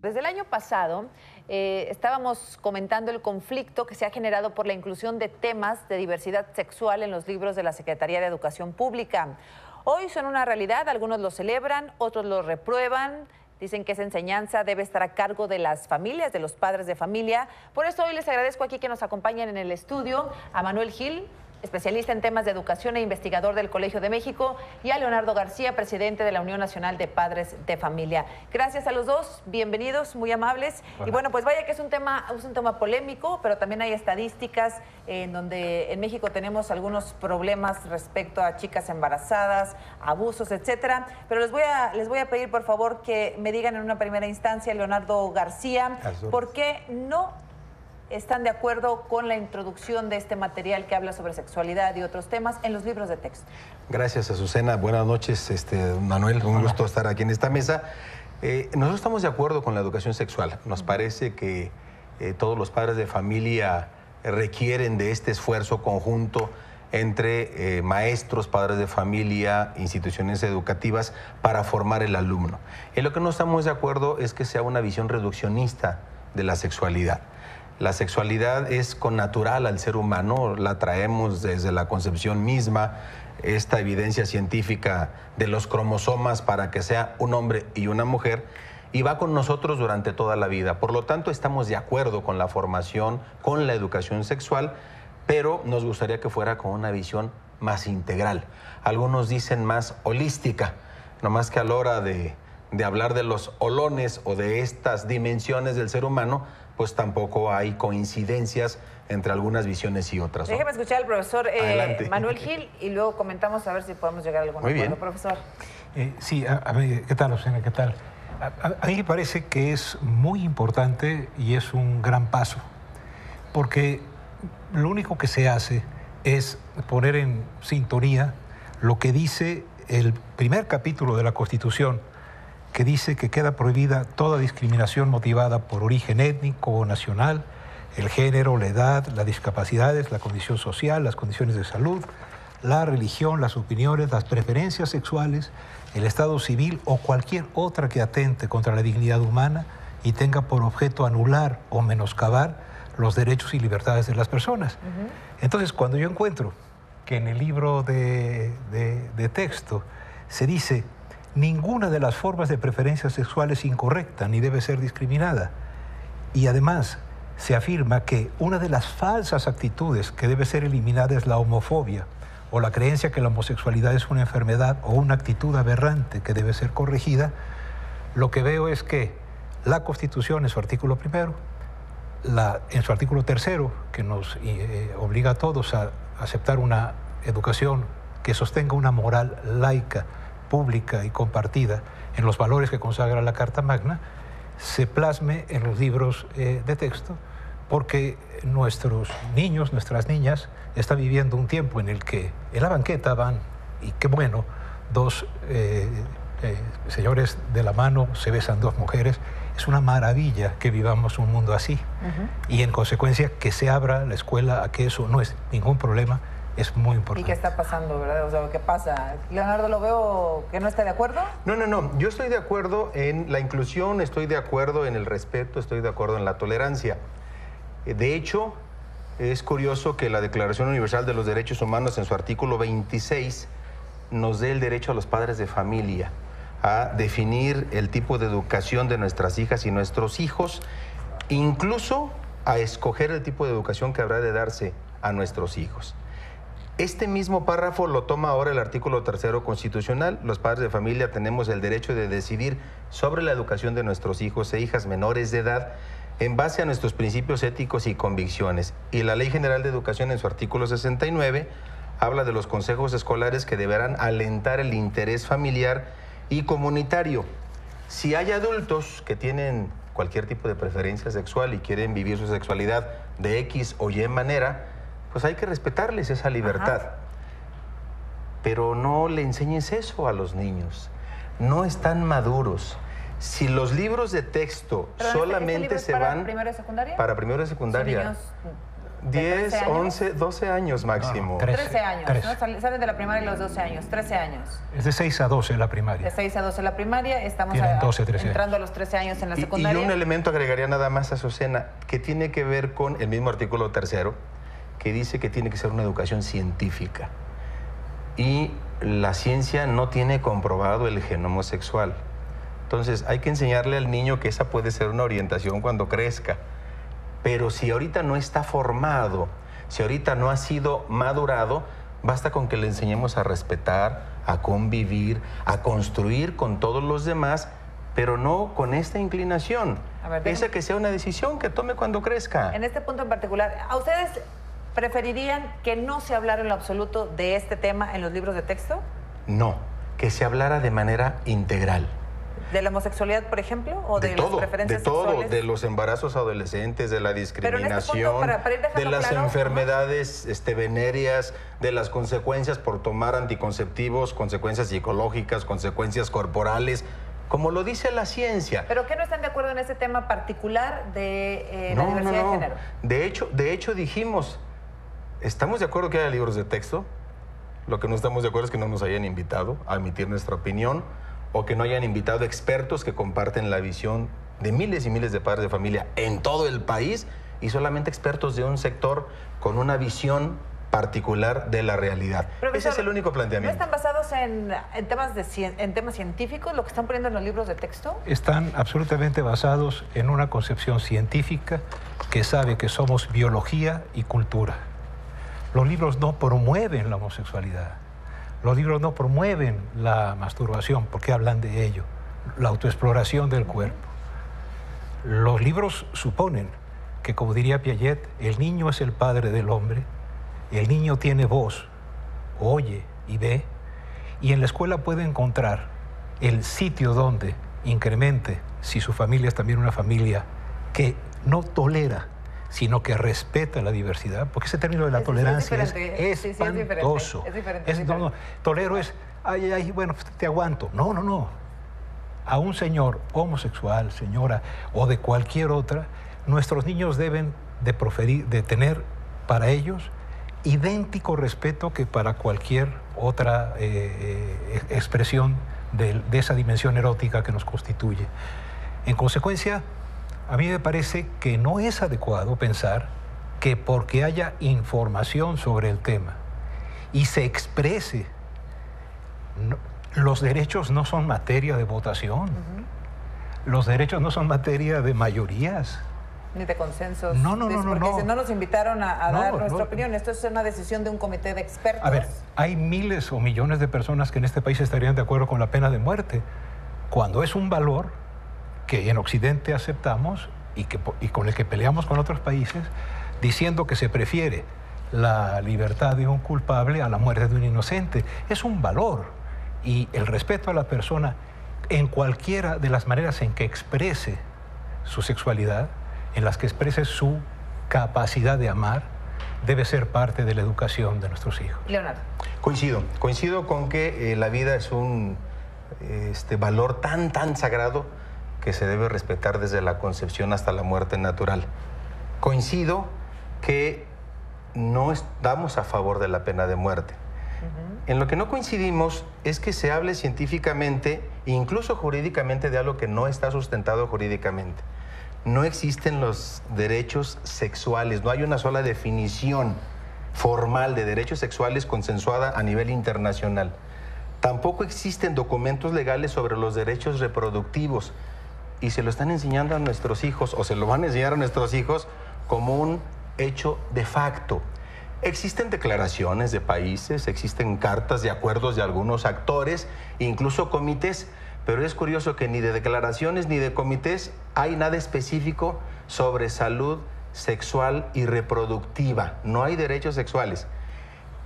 Desde el año pasado estábamos comentando el conflicto que se ha generado por la inclusión de temas de diversidad sexual en los libros de la Secretaría de Educación Pública. Hoy son una realidad, algunos lo celebran, otros lo reprueban. Dicen que esa enseñanza debe estar a cargo de las familias, de los padres de familia. Por eso hoy les agradezco aquí que nos acompañen en el estudio a Manuel Gil, especialista en temas de educación e investigador del Colegio de México, y a Leonardo García, presidente de la Unión Nacional de Padres de Familia. Gracias a los dos, bienvenidos, muy amables. Hola. Y bueno, pues vaya que es un tema polémico, pero también hay estadísticas en donde en México tenemos algunos problemas respecto a chicas embarazadas, abusos, etcétera. Pero les voy a pedir, por favor, que me digan en una primera instancia, Leonardo García, ¿por qué no están de acuerdo con la introducción de este material que habla sobre sexualidad y otros temas en los libros de texto? Gracias, Azucena. Buenas noches, Manuel. Un gusto estar aquí en esta mesa. Nosotros estamos de acuerdo con la educación sexual. Nos parece que todos los padres de familia requieren de este esfuerzo conjunto entre maestros, padres de familia, instituciones educativas para formar el alumno. En lo que no estamos de acuerdo es que sea una visión reduccionista de la sexualidad. La sexualidad es connatural al ser humano, la traemos desde la concepción misma, esta evidencia científica de los cromosomas para que sea un hombre y una mujer, y va con nosotros durante toda la vida. Por lo tanto, estamos de acuerdo con la formación, con la educación sexual, pero nos gustaría que fuera con una visión más integral. Algunos dicen más holística, no más que a la hora de hablar de los olones o de estas dimensiones del ser humano, pues tampoco hay coincidencias entre algunas visiones y otras, ¿no? Déjeme escuchar al profesor Manuel Gil y luego comentamos a ver si podemos llegar a algún acuerdo. Muy bien. Profesor. Sí, a ver, ¿qué tal, Lucena? ¿Qué tal? A mí me parece que es muy importante y es un gran paso, porque lo único que se hace es poner en sintonía lo que dice el primer capítulo de la Constitución, que dice que queda prohibida toda discriminación motivada por origen étnico o nacional, el género, la edad, las discapacidades, la condición social, las condiciones de salud, la religión, las opiniones, las preferencias sexuales, el estado civil o cualquier otra que atente contra la dignidad humana y tenga por objeto anular o menoscabar los derechos y libertades de las personas. Entonces, cuando yo encuentro que en el libro de texto se dice: ninguna de las formas de preferencia sexual es incorrecta ni debe ser discriminada, y además se afirma que una de las falsas actitudes que debe ser eliminada es la homofobia, o la creencia que la homosexualidad es una enfermedad o una actitud aberrante que debe ser corregida, lo que veo es que la Constitución, en su artículo primero, en su artículo tercero, que nos obliga a todos a aceptar una educación que sostenga una moral laica, pública y compartida en los valores que consagra la Carta Magna, se plasme en los libros de texto, porque nuestros niños, nuestras niñas, están viviendo un tiempo en el que en la banqueta van, y qué bueno, dos señores de la mano, se besan dos mujeres. Es una maravilla que vivamos un mundo así, y en consecuencia que se abra la escuela a que eso no es ningún problema. Es muy importante. ¿Y qué está pasando, verdad? O sea, ¿qué pasa? Leonardo, lo veo que no está de acuerdo. No. Yo estoy de acuerdo en la inclusión, estoy de acuerdo en el respeto, estoy de acuerdo en la tolerancia. De hecho, es curioso que la Declaración Universal de los Derechos Humanos, en su artículo 26, nos dé el derecho a los padres de familia a definir el tipo de educación de nuestras hijas y nuestros hijos, incluso a escoger el tipo de educación que habrá de darse a nuestros hijos. Este mismo párrafo lo toma ahora el artículo 3º constitucional. Los padres de familia tenemos el derecho de decidir sobre la educación de nuestros hijos e hijas menores de edad en base a nuestros principios éticos y convicciones. Y la Ley General de Educación, en su artículo 69, habla de los consejos escolares que deberán alentar el interés familiar y comunitario. Si hay adultos que tienen cualquier tipo de preferencia sexual y quieren vivir su sexualidad de X o Y manera, pues hay que respetarles esa libertad. Pero no le enseñes eso a los niños. No están maduros. Si los libros de texto solamente se van... ¿Para primero y secundaria? Para primero y secundaria. 10, 11, 12 años máximo. No, 13 años, 13. ¿no? Salen de la primaria a los 12 años, 13 años. Es de 6 a 12 la primaria. De 6 a 12 la primaria, estamos Tienen 12, 13 entrando a los 13 años en la secundaria. Y un elemento agregaría nada más, Azucena, que tiene que ver con el mismo artículo 3º, que dice que tiene que ser una educación científica. Y la ciencia no tiene comprobado el genoma sexual. Entonces hay que enseñarle al niño que esa puede ser una orientación cuando crezca. Pero si ahorita no está formado, si ahorita no ha sido madurado, basta con que le enseñemos a respetar, a convivir, a construir con todos los demás, pero no con esta inclinación. A ver, esa que sea una decisión que tome cuando crezca. En este punto en particular, ¿a ustedes preferirían que no se hablara en lo absoluto de este tema en los libros de texto? No, que se hablara de manera integral. ¿De la homosexualidad, por ejemplo? ¿O de, todo, las preferencias de todo, sexuales? de los embarazos adolescentes, de la discriminación, para ir dejando de las claro, enfermedades venéreas, de las consecuencias por tomar anticonceptivos, consecuencias psicológicas, consecuencias corporales, como lo dice la ciencia. ¿Pero qué no están de acuerdo en ese tema particular de la diversidad de género? De hecho dijimos, estamos de acuerdo que haya libros de texto, lo que no estamos de acuerdo es que no nos hayan invitado a emitir nuestra opinión, o que no hayan invitado expertos que comparten la visión de miles y miles de padres de familia en todo el país y solamente expertos de un sector con una visión particular de la realidad. Profesor, ese es el único planteamiento. ¿No están basados en temas científicos, lo que están poniendo en los libros de texto? Están absolutamente basados en una concepción científica que sabe que somos biología y cultura. Los libros no promueven la homosexualidad. Los libros no promueven la masturbación porque hablan de ello, la autoexploración del cuerpo. Los libros suponen que, como diría Piaget, el niño es el padre del hombre, el niño tiene voz, oye y ve, y en la escuela puede encontrar el sitio donde incremente, si su familia es también una familia que no tolera, sino que respeta la diversidad, porque ese término de la tolerancia es espantoso. Es diferente. No, tolero es, ay, bueno, te aguanto. No. A un señor homosexual, señora, o de cualquier otra, nuestros niños deben de tener para ellos idéntico respeto que para cualquier otra expresión de esa dimensión erótica que nos constituye. En consecuencia, a mí me parece que no es adecuado pensar que porque haya información sobre el tema y se exprese, los derechos no son materia de votación, los derechos no son materia de mayorías. Ni de consensos. No. Porque no nos invitaron a dar nuestra opinión. Esto es una decisión de un comité de expertos. A ver, hay miles o millones de personas que en este país estarían de acuerdo con la pena de muerte, cuando es un valor que en Occidente aceptamos y con el que peleamos con otros países, diciendo que se prefiere la libertad de un culpable a la muerte de un inocente. Es un valor, y el respeto a la persona en cualquiera de las maneras en que exprese su sexualidad, en las que exprese su capacidad de amar, debe ser parte de la educación de nuestros hijos. Leonardo. Coincido con que la vida es un valor tan sagrado que se debe respetar desde la concepción hasta la muerte natural. Coincido que no estamos a favor de la pena de muerte. En lo que no coincidimos es que se hable científicamente e incluso jurídicamente de algo que no está sustentado jurídicamente. No existen los derechos sexuales, no hay una sola definición formal de derechos sexuales consensuada a nivel internacional. Tampoco existen documentos legales sobre los derechos reproductivos, y se lo están enseñando a nuestros hijos, o se lo van a enseñar a nuestros hijos como un hecho de facto. Existen declaraciones de países, existen cartas de acuerdos de algunos actores, incluso comités, pero es curioso que ni de declaraciones ni de comités hay nada específico sobre salud sexual y reproductiva. No hay derechos sexuales.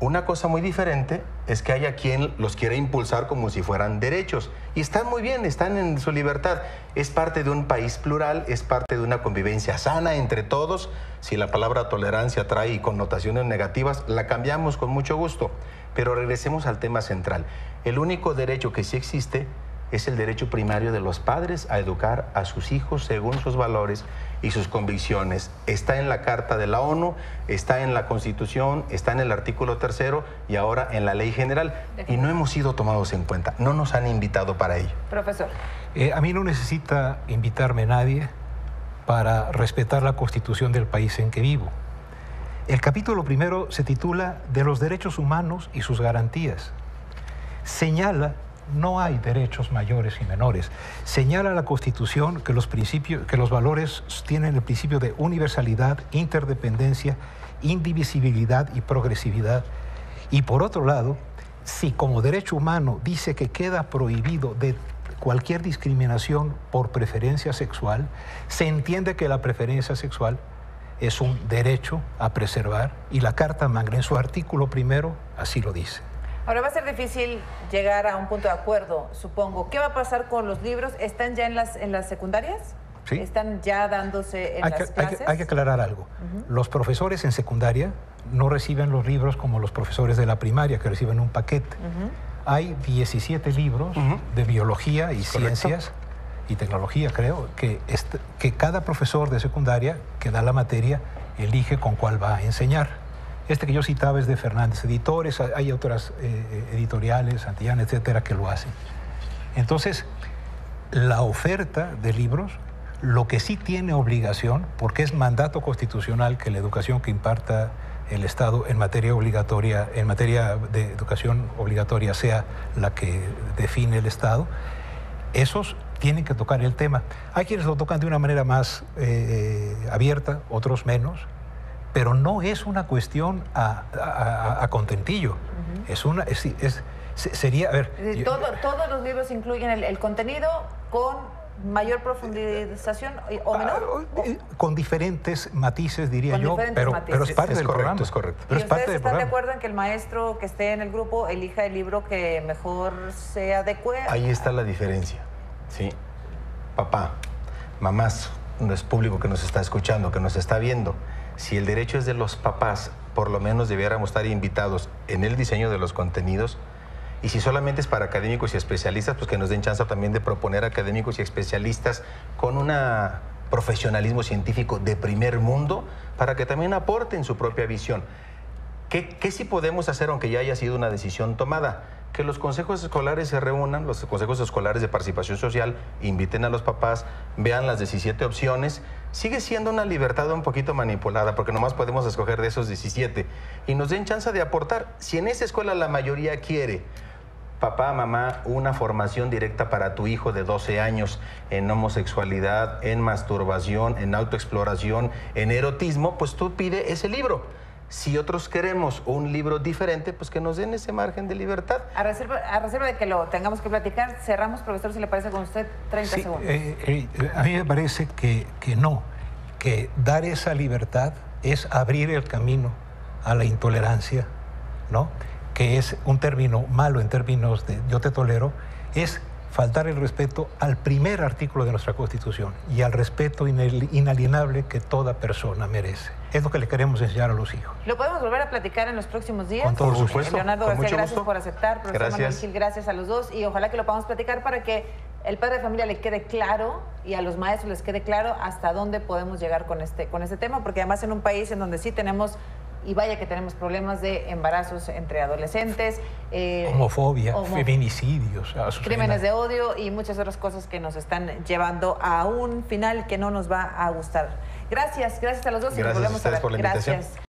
Una cosa muy diferente es que haya quien los quiera impulsar como si fueran derechos. Y están muy bien, están en su libertad. Es parte de un país plural, es parte de una convivencia sana entre todos. Si la palabra tolerancia trae connotaciones negativas, la cambiamos con mucho gusto. Pero regresemos al tema central. El único derecho que sí existe es el derecho primario de los padres a educar a sus hijos según sus valores y sus convicciones. Está en la Carta de la ONU, está en la Constitución, está en el artículo 3º y ahora en la Ley General. Y no hemos sido tomados en cuenta, no nos han invitado para ello. Profesor. A mí no necesita invitarme nadie para respetar la Constitución del país en que vivo. El capítulo primero se titula De los derechos humanos y sus garantías. Señala, no hay derechos mayores y menores. Señala la Constitución que los valores tienen el principio de universalidad, interdependencia, indivisibilidad y progresividad. Y por otro lado, si como derecho humano dice que queda prohibido de cualquier discriminación por preferencia sexual, se entiende que la preferencia sexual es un derecho a preservar y la Carta Magna en su artículo primero así lo dice. Ahora va a ser difícil llegar a un punto de acuerdo, supongo. ¿Qué va a pasar con los libros? ¿Están ya en las secundarias? Sí. ¿Están ya dándose en las clases? Hay que aclarar algo. Los profesores en secundaria no reciben los libros como los profesores de la primaria, que reciben un paquete. Hay 17 libros de biología y ciencias y tecnología, creo, que cada profesor de secundaria que da la materia elige con cuál va a enseñar. Este que yo citaba es de Fernández Editores, hay otras editoriales, Santillana, etcétera, que lo hacen. Entonces, la oferta de libros, lo que sí tiene obligación, porque es mandato constitucional que la educación que imparta el Estado en materia obligatoria, en materia de educación obligatoria sea la que define el Estado, esos tienen que tocar el tema. Hay quienes lo tocan de una manera más abierta, otros menos, pero no es una cuestión a contentillo. Sería, a ver... Todos los libros incluyen el contenido con mayor profundización o menor. Con diferentes matices, diría yo, pero es parte del programa. Es correcto. ¿Y ustedes están de acuerdo en que el maestro que esté en el grupo elija el libro que mejor se adecue? Ahí está la diferencia, ¿sí? Papá, mamás, no es público que nos está escuchando, que nos está viendo. Si el derecho es de los papás, por lo menos debiéramos estar invitados en el diseño de los contenidos. Y si solamente es para académicos y especialistas, pues que nos den chance también de proponer académicos y especialistas con un profesionalismo científico de primer mundo para que también aporten su propia visión. ¿Qué sí podemos hacer aunque ya haya sido una decisión tomada? Que los consejos escolares se reúnan, los consejos escolares de participación social, inviten a los papás, vean las 17 opciones. Sigue siendo una libertad un poquito manipulada porque nomás podemos escoger de esos 17 y nos den chance de aportar. Si en esa escuela la mayoría quiere, papá, mamá, una formación directa para tu hijo de 12 años en homosexualidad, en masturbación, en autoexploración, en erotismo, pues tú pide ese libro. Si otros queremos un libro diferente, pues que nos den ese margen de libertad. A reserva de que lo tengamos que platicar, cerramos, profesor, si le parece con usted, 30 segundos. A mí me parece que no, que dar esa libertad es abrir el camino a la intolerancia, ¿no? Que es un término malo en términos de yo te tolero, es faltar el respeto al primer artículo de nuestra Constitución y al respeto inalienable que toda persona merece. Es lo que le queremos enseñar a los hijos. ¿Lo podemos volver a platicar en los próximos días? Con todo supuesto. Leonardo Con García, mucho gracias gusto. por aceptar. Profesor Manuel Gil, gracias a los dos. Y ojalá que lo podamos platicar para que el padre de familia le quede claro y a los maestros les quede claro hasta dónde podemos llegar con este tema, porque además en un país en donde sí tenemos, y vaya que tenemos problemas de embarazos entre adolescentes, homofobia, feminicidios, crímenes de odio y muchas otras cosas que nos están llevando a un final que no nos va a gustar. Gracias a los dos. Gracias a ustedes por la invitación. Gracias.